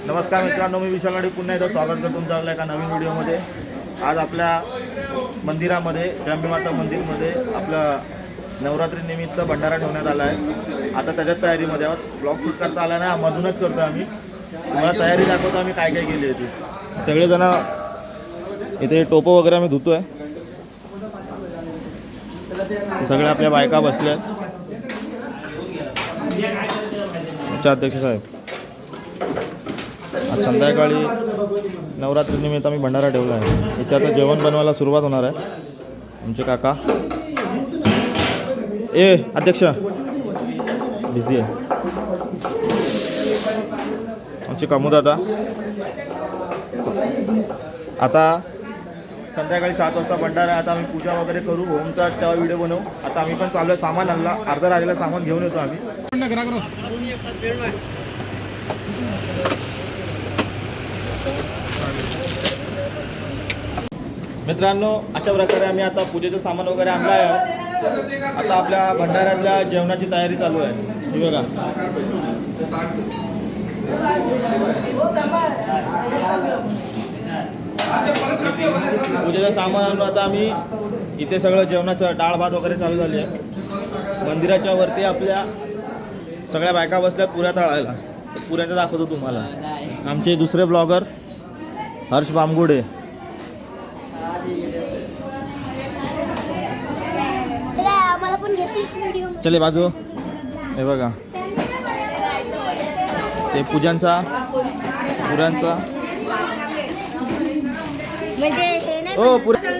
नमस्कार मित्रांनो, मी विशाल गाडी पुन्हा एकदा स्वागत करतो तुमचं आपल्या एका नवीन व्हिडिओमध्ये। आज आपल्या मंदिरामध्ये त्र्यंबकेश्वर मंदिरमध्ये आपलं नवरात्रीनिमित्त भंडारा ठेवण्यात आला आहे। आता त्याच्यात तयारीमध्ये आहोत। ब्लॉग शूट करता आला नाही, मधूनच करतो आम्ही। तुम्हाला तयारी दाखवतो आम्ही काय काय केली आहे ती। सगळेजण इथे टोपं वगैरे आम्ही धुतोय। सगळे आपल्या बायका बसल्या आहेत। अध्यक्ष साहेब, आज संध्याकाळी नवरात्रीनिमित्त आम्ही भंडारा ठेवला आहे। इथे आता जेवण बनवायला सुरुवात होणार आहे। आमचे काका अध्यक्ष बिझी आहे। आमचे कामू दादा आता संध्याकाळी 7 वाजता भंडारा। आता आम्ही पूजा वगैरे करू, होमचा तेव्हा व्हिडिओ बनवू। आता आम्ही पण चालू आहे, सामान आणला, अर्धा राहिलेलं सामान घेऊन येतो आम्ही। मित्रांनो, अशा प्रकारे आम्ही आता पूजेचं सामान वगैरे आणलं आहे। आता आपल्या भंडाऱ्यातल्या जेवणाची तयारी चालू आहे। हे बघा, पूजेचं सामान आणलं। आता आम्ही इथे सगळं जेवणाचं डाळ भात वगैरे चालू झाली आहे। मंदिराच्या वरती आपल्या सगळ्या बायका बसल्या पुऱ्या तळायला। पुऱ्याचं दाखवतो तुम्हाला। आमचे दुसरे ब्लॉगर हर्ष बामगुडे। चले बाजू, हे बघा ते पूजांचा पुऱ्यांचा हो पुऱ्या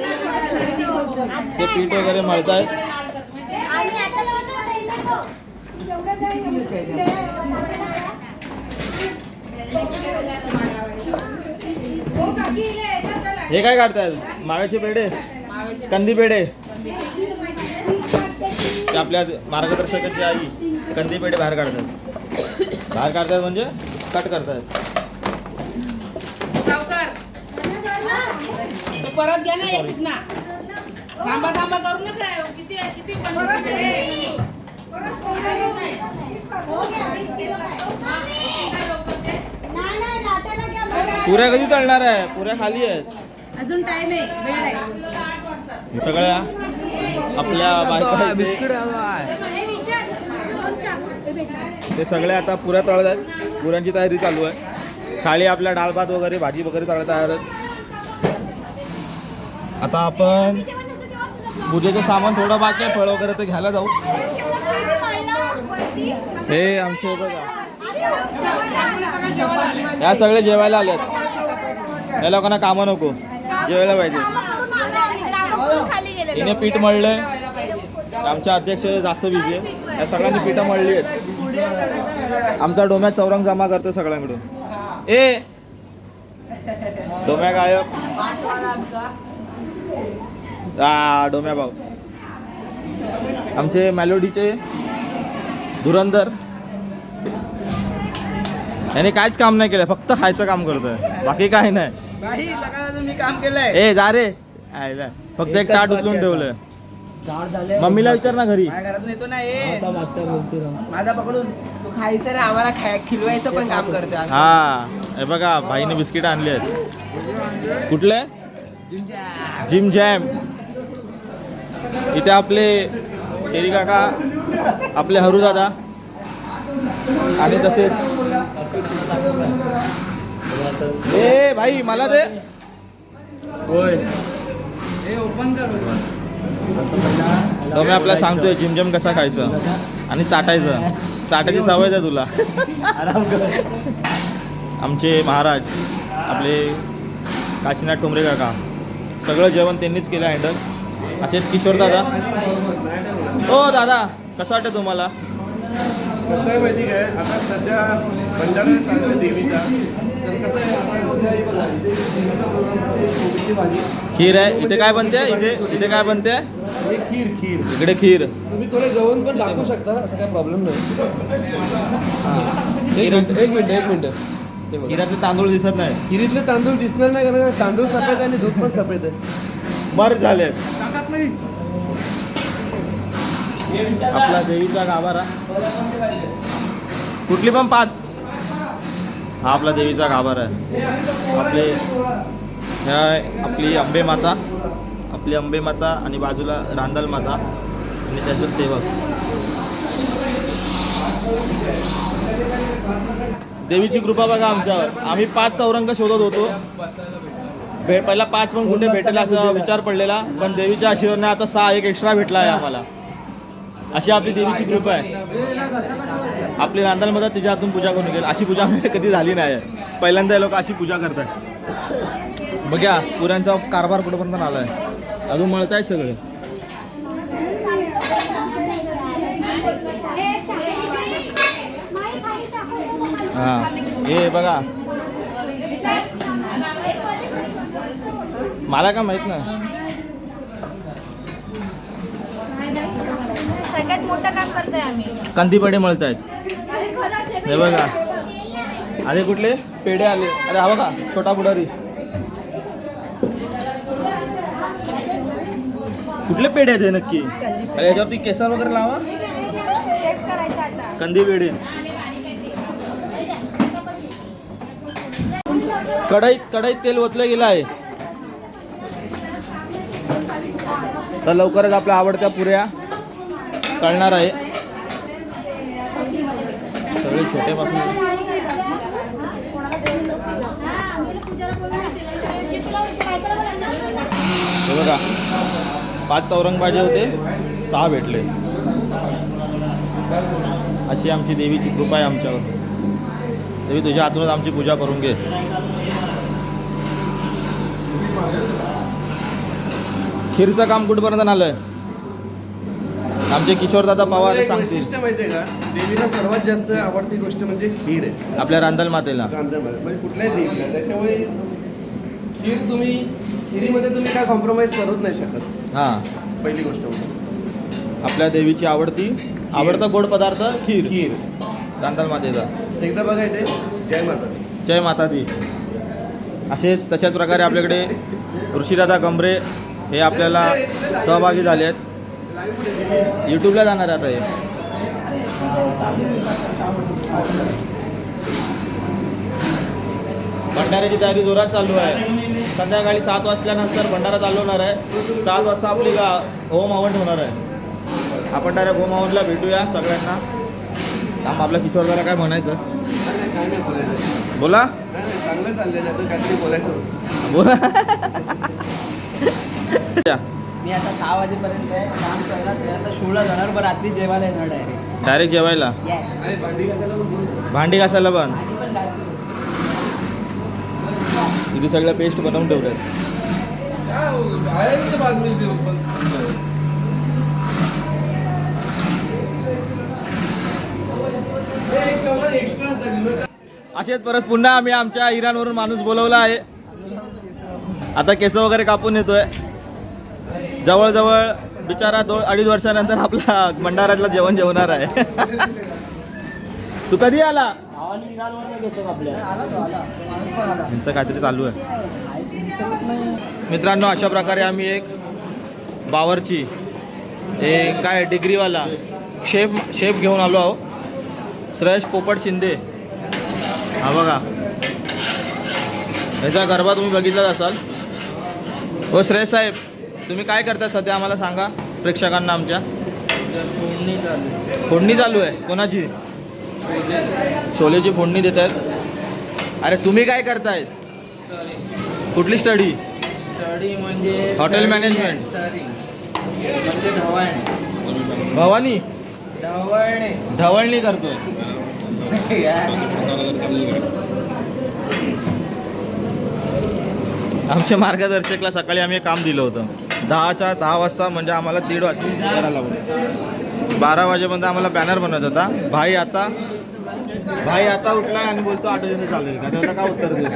ते पीठ वगैरे मळतायत। हे काय काढतायत? माव्याचे पेढे, कंदी पेढे। आपल्या मार्गदर्शकाची आई कंदी पेढे बाहेर काढतात म्हणजे कट करतात। परत घ्या ना, एक ना थांबा करू नका। किती पुऱ्या कधी तळणार आहे? पुऱ्या खाली आहेत, अजून टाइम आहे, वेळ आहे। सगळ्या आपल्या बायका ते सगळे आता पुऱ्या तळत आहेत। पुऱ्यांची तयारी चालू आहे। खाली आपल्या डाळ भात वगैरे भाजी वगैरे तळत आहेत। आता आपण पूजेचं सामान थोडं बाकी आहे, फळ वगैरे ते घ्यायला जाऊ। हे आमचे बघा, या सगळे जेवायला आलेत। या लोकांना कामं नको, जेवायला पाहिजे। हिने पीठ मळलंय, आमच्या अध्यक्ष जास्त बिझी आहे। या सगळ्यांनी पीठं मळली आहेत। आमचा डोम्या चौरंग जमा करतो सगळ्यांकडून। डोम्या गायब, डोम्या भाऊ आमचे मेलोडीचे धुरंधर। याने काहीच काम नाही केलं, फक्त खायचं काम करतोय, बाकी काही नाही। मी काम केलंय। जा रे, फक्त एक ताट उचलून ठेवलं। मम्मीला विचार ना घरी। घरातून येतो ना, माझा पकडून तू खायचं रे, आम्हाला खिलवायचं पण काम करतो। हा, हे बघा भाईने बिस्किट आणले आहेत। कुठले? Gym jam. इथे आपले हेरी काका, आपले हरू दादा आणि तसेच भाई मला दे। होय, तो मी आपल्याला सांगतोय जिमजम कसा खायचं आणि चाटायचं। चाटायची सवय आहे तुला। आमचे महाराज आपले काशीनाथ टोमरे काका, सगळं जेवण त्यांनीच केलं हँडल। असेच किशोर दादा। हो दादा, कसं वाटतं तुम्हाला? कसं आहे माहिती काय, आता सध्या भंडारा चालू आहे देवीचा, तर कसं आहे भाजी खीर आहे। इथे काय बनते? इथे काय बनते? खीर इकडे खीर। तुम्ही थोडे जेवण पण टाकू शकता, असं काय प्रॉब्लेम नाही। एक मिनिट खीराचे तांदूळ दिसत नाही। खिरीतले तांदूळ दिसणार नाही, कारण तांदूळ सफेद आणि दूध पण सफेद आहे। मर झाले आपला देवीचा गाभारा। कुठली पण 5 हा आपला देवीचा गाभारा आहे. आपली अंबे माता, आणि बाजूला रांदल माता आणि त्यांचं सेवक. देवीची कृपा बघा आमच्यावर. आम्ही 5 चौरंग शोधत होतो. पहिला 5 पण कुठे भेटेल असा विचार पडलेला, पण देवीच्या आशीर्वादाने आता 6 एक एक्स्ट्रा भेटला आहे आम्हाला. अशी आपली देवीची कृपा आहे. आपली रांदलमध्ये तिच्या हातून पूजा करून गेली. अशी पूजा आम्ही कधी झाली नाही. पहिल्यांदा हे लोक अशी पूजा करतात. बघा पुऱ्यांचा कारभार कुठपर्यंत आला आहे. अजून मळत आहेत सगळे. हां हे बघा, मला काय माहित नाही. सगळ्यात मोठं काम करतोय आम्ही. कंदीपेढे मळत आहेत. हे बघा अरे कुठले पेढे आले. अरे हा बघा छोटा पुढारी. कुठले पेढे आहेत हे नक्की? अरे याच्यावरती केसर वगैरे लावा. तेच करायचं आता. कंदी पेढे. कढईत तेल ओतलं गेलं आहे. तर लवकरच आपल्या आवडत्या पुऱ्या तळणार आहे. सगळे छोटे पासून. हे बघा 5 चौरंग पाहिजे होते, 6 भेटले. अशी आमची देवीची कृपा आहे आमच्यावर. देवी तुझ्या हातूनच आमची पूजा करून घे. खीरचं काम कुठपर्यंत आलंय? आमचे किशोरदादा पवार सांगतील. वैशिष्ट्य माहिती आहे का, देवीला सर्वात जास्त आवडती गोष्ट म्हणजे खीर आहे. आपल्या रांदल मातेला रांजणमध्ये म्हणजे कुठल्याही देवीला. त्याच्यामुळे खिरीमध्ये तुम्ही काय कॉम्प्रोमाइज करूच नाही शकत. हां पहिली गोष्ट म्हणजे आपल्या देवीची आवडता गोड पदार्थ खीर रांदल मातेचा. एकदा बघायचे. जय माता दी. जय माता दी. असे तशाच प्रकारे आपल्याकडे ऋषीदादा गंभरे हे आपल्याला सहभागी झाले आहेत. यूट्यूबला जाणार आहे आता हे. भंडाऱ्याची तयारी जोरात चालू आहे. संध्याकाळी 7 वाजल्यानंतर भंडारा चालू होणार आहे. 7 वाजता आपली होम हवन होणार आहे. आपण डायरेक्ट होम हवनला भेटूया सगळ्यांना. आपल्या किशोरदाला काय म्हणायचं? काय नाही बोलायचं. बोला. नाही चांगलं चाललेलं आहे. तर काहीतरी बोलायचं. बोला. मी आता 6 वाजेपर्यंत काम करणार. आता शोला जाणार, पण रात्री जेवायला येणार डायरेक्ट. डायरेक्ट जेवायला. अरे भांडी कशाला बोलू? भांडी घासायला पण भाजी पण घासू. इथे सगळ्या पेस्ट बनवून ठेवल्यात. असेच परत पुन्हा आम्ही आमच्या इराणवरून माणूस बोलवला आहे. आता केस वगैरे कापून येतोय. जवळजवळ बिचारा 2-2.5 वर्षानंतर आपला भंडाऱ्यातला जेवण जेवणार आहे. तू कधी आला? यांचं काहीतरी चालू आहे. मित्रांनो अशा प्रकारे आम्ही एक बावरची काय डिग्रीवाला शेफ घेऊन आलो आहो. श्रेयश पोपट शिंदे. हा बघा याचा गरबा तुम्ही बघितलाच असाल. हो श्रेयश साहेब तुम्ही काय करता सध्या आम्हाला सांगा प्रेक्षकांना आमच्या. फोडणी चालू आहे. कोणाची? छोलेची फोडणी देत आहेत. अरे तुम्ही काय करतायत? कुठली स्टडी? म्हणजे हॉटेल मॅनेजमेंट. म्हणजे भवानी ढवळणे. ढवळणी करतोय. आमच्या मार्गदर्शकला सकाळी आम्ही काम दिलं होतं 10 वाजता. म्हणजे आम्हाला 1:30 वाजता करायला लावलं. 12 वाजेपर्यंत आम्हाला बॅनर बनवायचा होता. भाई आता उठलाय आणि बोलतो ऑटोजन चालेल का? त्याला काय उत्तर दिलं?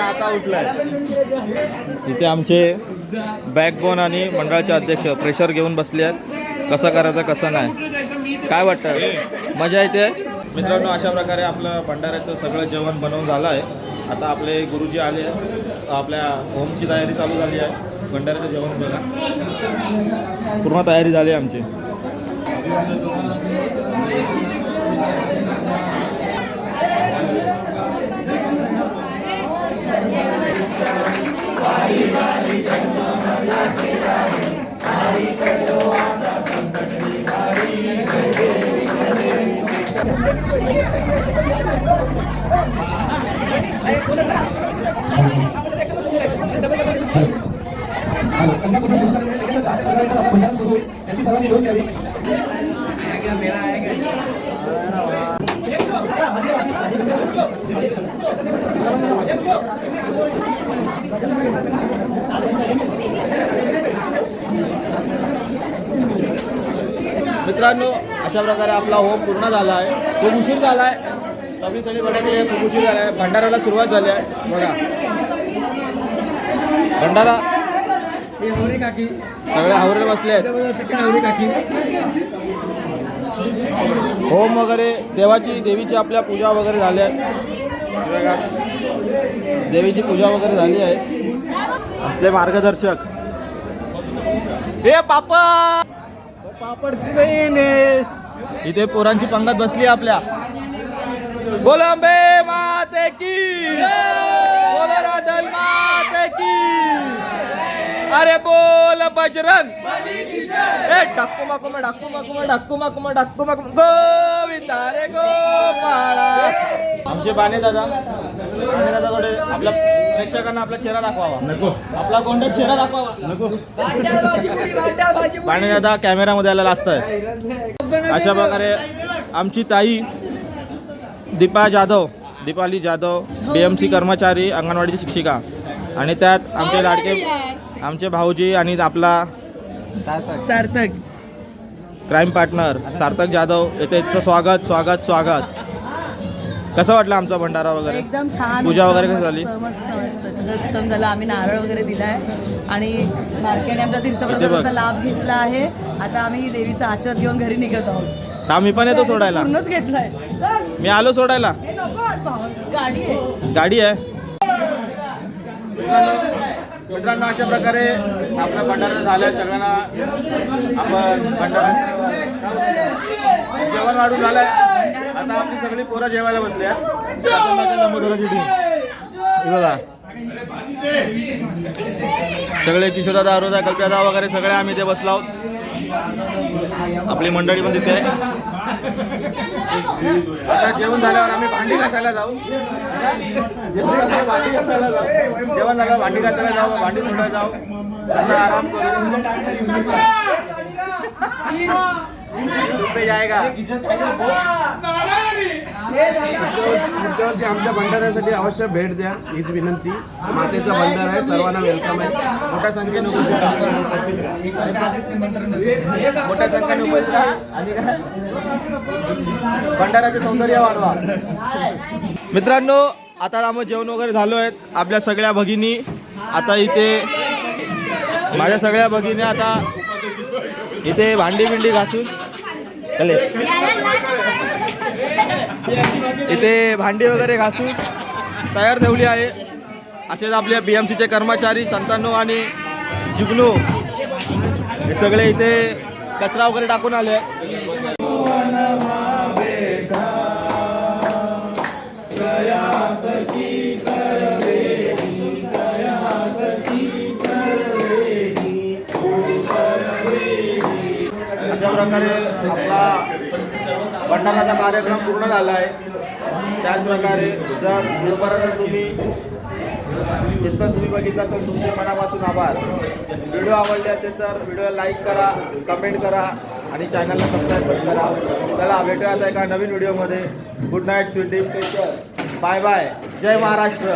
आता उठलाय. तिथे आमचे बॅकबोन आणि मंडळाचे अध्यक्ष प्रेशर घेऊन बसले आहेत. कसं करायचं कसं नाही. काय वाटतं? मजा येते मित्रांनो. अशा प्रकारे आपलं भंडाऱ्याचं सगळं जेवण बनवून झालं आहे. आता आपले गुरुजी आले. आपल्या होमची तयारी चालू झाली आहे. भंडाऱ्याचं जेवण बघा पूर्ण तयारी झाली आमची. मित्रांनो, अशा प्रकारे आपला होम पूर्ण झाला आहे. खूप उशीर झाला आहे. सगळी सगळी बघायची खूप उशीर झाला आहे. भंडाराला सुरुवात झाली आहे. बघा भंडारा सगळे हावरे बसले आहेत. होम वगैरे देवीची आपल्या पूजा वगैरे झाल्या आहेत. बघा देवीची पूजा वगैरे झाली आहे. आपले मार्गदर्शक हे पापा पापडची बहिणेस इथे पोरांची पंगत बसली आपल्या. बोल अंबे माते की, बोल राधल माते की, अरे बोल बजरंग. ए डाकू माकू में डाकू माकू में डाकू माकू में डाकू माकू गोविंदा रे गोपाळा. आमचे बाणे दादा थोडे आपल्या प्रेक्षकांना आपला चेहरा दाखवावा. नको आपला गोंडर चेहरा दाखवावा. नको बाणे दादा कॅमेरामध्ये आलेला असतंय. अशा प्रकारे आमची ताई दीपाली जाधव BMC कर्मचारी, अंगणवाडीची शिक्षिका, आणि त्यात आमचे लाडके आमचे भाऊजी आणि आपला सार्थक क्राईम पार्टनर सार्थक जाधव येथे इथचं स्वागत स्वागत स्वागत. कसं वाटलं आमचा भंडारा वगैरे? एकदम छान. पूजा वगैरे कशी झाली? मस्त मस्त सगळं उत्तम झालं. आम्ही नारळ वगैरे दिलाय आणि बारक्याने आमच्या तीर्थप्रसादाचा लाभ घेतला आहे. आता आम्ही देवीचा आशीर्वाद घेऊन घरी निघत आहोत. आम्ही पण येतो सोडायला. पूर्णच घेतलाय. मी आलो सोडायला. गाडी आहे. गाडी आहे. मित्रांनो, अशा प्रकारे आपला भंडारा झाला. सगळ्यांना आपण भंडारा जेवण वाढून झालंय. आता आपली सगळी पोरं जेवायला बसली आहेत. नंबरची टीम बघा सगळे किशोरदादा, अरोदा, कल्प्यादा वगैरे सगळे आम्ही इथे बसलो आहोत. आपली मंडळी पण तिथे आहे. आता जेवण झाल्यावर आम्ही भांडी घासायला जाऊ. जेवण झाल्यावर भांडी घासायला जाऊ, भांडी धुवायला जाऊ, आता आराम करू. पे जाएगा. पुढच्या वर्षी आमच्या भंडाऱ्यासाठी अवश्य भेट द्या, हीच विनंती. मातेचा भंडारा आहे, सर्वांना वेलकम आहे. मोठ्या संख्येने उपस्थित मोठ्या संख्येने उपस्थित राहा. आणि काय भंडाऱ्याचे सौंदर्य वाढवा. मित्रांनो, आता आम्ही जेवण वगैरे झालो आहेत. आपल्या सगळ्या भगिनी आता इथे माझ्या सगळ्या भगिनी आता इथे भांडी बिंडी घासून चले इथे भांडी वगैरे घासून तयार ठेवली आहे. असेच आपल्या BMCचे कर्मचारी संतांनो आणि जुगनू हे सगळे इथे कचरा वगैरे टाकून आले. अशा प्रकारे आपला भंडाराचा कार्यक्रम पूर्ण झाला आहे. त्याचप्रकारे जर व्हिडिओपर्यंत तुम्ही इथपर्यंत तुम्ही बघितलं असेल, तुमचे मनापासून आभार. व्हिडिओ आवडले असेल तर व्हिडिओला लाईक करा, कमेंट करा आणि चॅनलला सबस्क्राईब पण करा. चला भेटूया आता एका नवीन व्हिडिओमध्ये. Good night sweet dream. Bye bye. जय महाराष्ट्र.